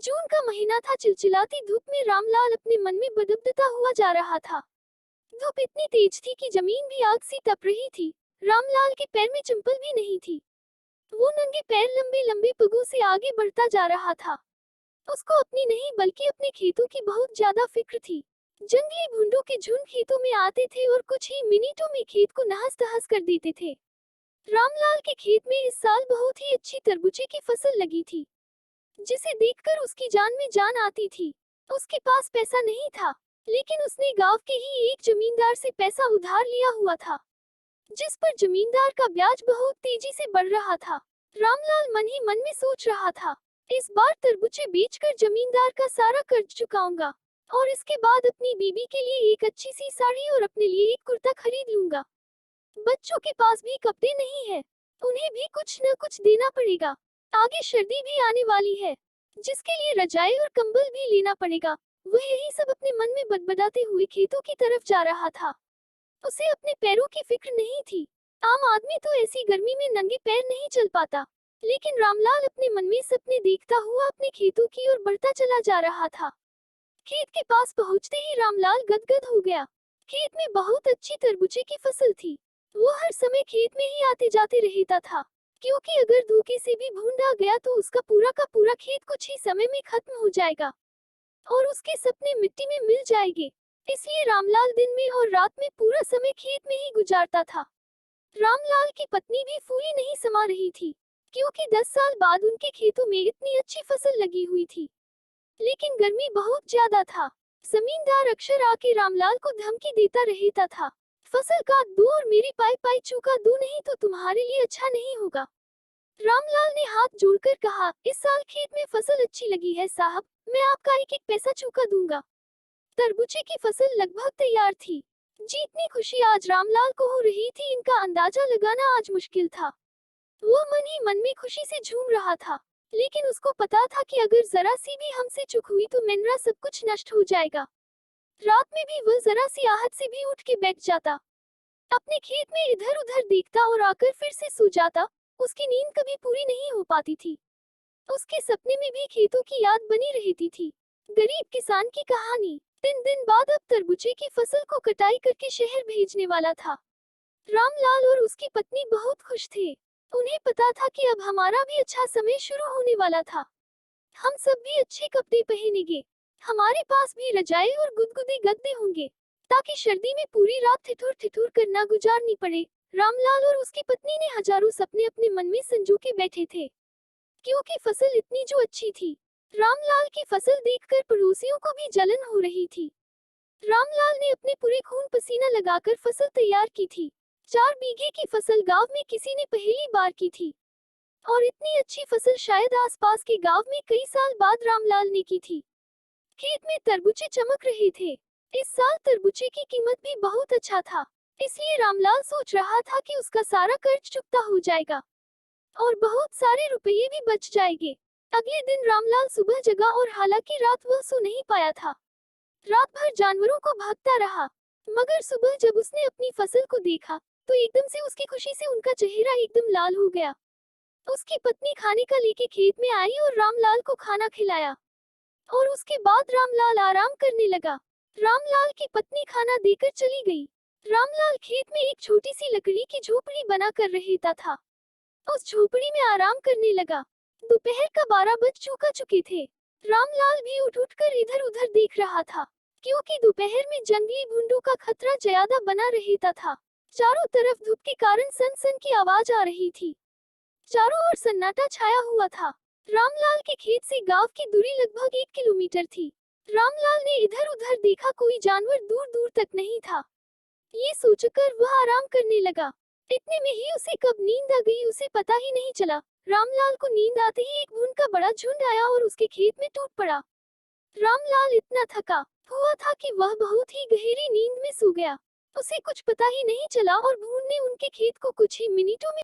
जून का महीना था। चिलचिलाती धूप में रामलाल अपने मन में बदबदता हुआ जा रहा था। धूप इतनी तेज थी कि जमीन भी आग सी तप रही थी। रामलाल के पैर में चंपल भी नहीं थी। वो नंगे पैर लंबे लंबे पगों से आगे बढ़ता जा रहा था। उसको अपनी नहीं बल्कि अपने खेतों की बहुत ज्यादा फिक्र थी। जंगली भुंडों के झुंड खेतों में आते थे और कुछ ही मिनटों में खेत को नहस तहस कर देते थे। रामलाल के खेत में इस साल बहुत ही अच्छी तरबूजे की फसल लगी थी, जिसे देखकर उसकी जान में जान आती थी। उसके पास पैसा नहीं था, लेकिन उसने गांव के ही एक जमींदार से पैसा उधार लिया हुआ था, जिस पर जमींदार का ब्याज बहुत तेजी से बढ़ रहा था। रामलाल मन ही मन में सोच रहा था, इस बार तरबूजे बेचकर जमींदार का सारा कर्ज चुकाऊंगा और इसके बाद अपनी बीबी के लिए एक अच्छी सी साड़ी और अपने लिए एक कुर्ता खरीद लूंगा। बच्चों के पास भी कपड़े नहीं है, उन्हें भी कुछ न कुछ देना पड़ेगा। आगे सर्दी भी आने वाली है, जिसके लिए रजाई और कंबल भी लेना पड़ेगा। वह यही सब अपने मन में बदबदाते हुए खेतों की तरफ जा रहा था। उसे अपने पैरों की फिक्र नहीं थी। आम आदमी तो ऐसी गर्मी में नंगे पैर नहीं चल पाता, लेकिन रामलाल अपने मन में सपने देखता हुआ अपने खेतों की ओर बढ़ता चला जा रहा था। खेत के पास पहुंचते ही रामलाल गदगद हो गया। खेत में बहुत अच्छी तरबूजे की फसल थी। वो हर समय खेत में ही आते जाते रहता था, क्योंकि अगर धोखे से भी भूंड आ गया तो उसका पूरा का पूरा खेत कुछ ही समय में खत्म हो जाएगा और उसके सपने मिट्टी में मिल जाएंगे। इसलिए रामलाल दिन में और रात में पूरा समय खेत में ही गुजारता था। रामलाल की पत्नी भी फूली नहीं समा रही थी, क्योंकि 10 साल बाद उनके खेतों में इतनी अच्छी फसल लगी हुई थी, लेकिन गर्मी बहुत ज्यादा था। जमींदार अक्सर आके रामलाल को धमकी देता रहता था, फसल काट दो और मेरी पाई पाई चुका दो, नहीं तो तुम्हारे लिए अच्छा नहीं होगा। रामलाल ने हाथ जोड़कर कहा, इस साल खेत में फसल अच्छी लगी है साहब, मैं आपका एक एक पैसा चुका दूंगा। तरबूजे की फसल लगभग तैयार थी। जितनी खुशी आज रामलाल को हो रही थी, इनका अंदाजा लगाना आज मुश्किल था। वो मन ही मन में खुशी से झूम रहा था, लेकिन उसको पता था कि अगर जरा सी भी हमसे चूक हुई तो मेरा सब कुछ नष्ट हो जाएगा। रात में भी वह जरा सी आहट से भी उठ के बैठ जाता, अपने खेत में इधर उधर देखता और आकर फिर से सो जाता। उसकी नींद कभी पूरी नहीं हो पाती थी। उसके सपने में भी खेतों की याद बनी रहती थी। गरीब किसान की कहानी। 3 दिन बाद अब तरबूजे की फसल को कटाई करके शहर भेजने वाला था। रामलाल और उसकी पत्नी बहुत खुश थे। उन्हें पता था कि अब हमारा भी अच्छा समय शुरू होने वाला था। हम सब भी अच्छे कपड़े पहनेंगे, हमारे पास भी रजाई और गुदगुदे गद्दे होंगे, ताकि सर्दी में पूरी रात ठिठुर ठिठुर कर ना गुजारनी पड़े। रामलाल और उसकी पत्नी ने हजारों सपने अपने मन में संजो के बैठे थे, क्योंकि फसल इतनी जो अच्छी थी। रामलाल की फसल देखकर पड़ोसियों को भी जलन हो रही थी। रामलाल ने अपने पूरे खून पसीना लगाकर फसल तैयार की थी। 4 बीघे की फसल गांव में किसी ने पहली बार की थी, और इतनी अच्छी फसल शायद आसपास के गांव में कई साल बाद रामलाल ने की थी। खेत में तरबूजे चमक रहे थे। इस साल तरबूजे की कीमत भी बहुत अच्छा था, इसलिए रामलाल सोच रहा था कि उसका सारा कर्ज चुकता हो जाएगा और बहुत सारे रुपये भी बच जाएंगे। अगले दिन रामलाल सुबह जगा और हालांकि रात वह सो नहीं पाया था। रात भर जानवरों को भागता रहा, मगर सुबह जब उसने अपनी फसल को देखा तो एकदम से उसकी खुशी से उनका चेहरा एकदम लाल हो गया। उसकी पत्नी खाने का लेके खेत में आई और रामलाल को खाना खिलाया, और उसके बाद रामलाल आराम करने लगा। रामलाल की पत्नी खाना देकर चली गई। रामलाल खेत में एक छोटी सी लकड़ी की झोपड़ी बनाकर रहता था। उस झोपड़ी में आराम करने लगा। दोपहर का 12 बज चुके थे। रामलाल भी उठ उठकर इधर उधर देख रहा था, क्योंकि दोपहर में जंगली भुंडों का खतरा ज्यादा बना रहता था। चारों तरफ धूप के कारण सन सन की आवाज आ रही थी। चारों ओर सन्नाटा छाया हुआ था। रामलाल के खेत से गांव की दूरी लगभग 1 किलोमीटर थी। रामलाल ने इधर उधर देखा, कोई जानवर दूर दूर तक नहीं था। ये सोचकर वह आराम करने लगा। इतने में ही उसे कब नींद आ गई उसे पता ही नहीं चला। रामलाल को नींद आते ही एक भून का बड़ा झुंड आया और उसके खेत में टूट पड़ा। रामलाल इतना थका हुआ था कि वह बहुत ही गहरी नींद में सो गया। उसे कुछ पता ही नहीं चला और भून ने उनके खेत को कुछ ही मिनटों में